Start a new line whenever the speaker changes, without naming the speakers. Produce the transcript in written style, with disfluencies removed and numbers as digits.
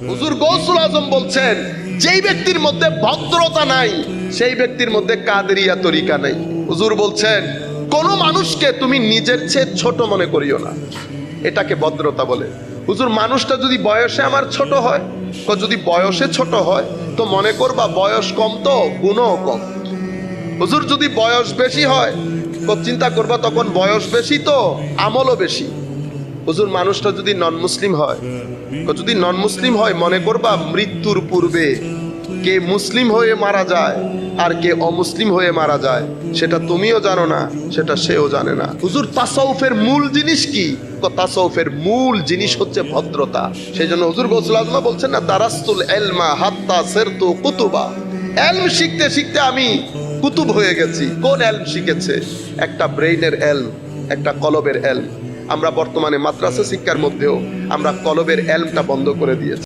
হুজুর গৌসুল আজম বলছেন, যেই ব্যক্তির মধ্যে ভদ্রতা নাই সেই ব্যক্তির মধ্যে কাদেরিয়া তরিকা নাই। হুজুর বলছেন, কোন মানুষকে তুমি নিজের চেয়ে ছোট মনে করিও না, এটাকে ভদ্রতা বলে। হুজুর, মানুষটা যদি বয়সে আমার ছোট হয়, যদি বয়সে ছোট হয় তো মনে করবা বয়স কম তো গুণও কম। হুজুর, যদি বয়স বেশি হয় তো চিন্তা করবা তখন বয়স বেশি তো আমলও বেশি। হুজুর, মানুষটা যদি নন মুসলিম হয়, যদি নন মুসলিম হয় মনে করবা মৃত্যুর পূর্বে কে মুসলিম হয়ে মারা যায় আর কে অমুসলিম হয়ে মারা যায় সেটা তুমিও জানো না, সেটা সেও জানে না। হুজুর, তাসাউফের মূল জিনিস কি? তাসাউফের মূল জিনিস হচ্ছে ভদ্রতা। সেই জন্য হুজুর গৌসুল আজম বলছেন না, দারাস্তুল ইলমা হাত্তা সিরতু কুতুবা। ইলম শিখতে শিখতে আমি কুতুব হয়ে গেছি। কোন ইলম শিখেছে? একটা ব্রেইনের ইলম, একটা কলবের ইলম। আমরা বর্তমানে মাদ্রাসা শিক্ষার মধ্যেও আমরা কলবের ইলমটা বন্ধ করে দিয়েছি।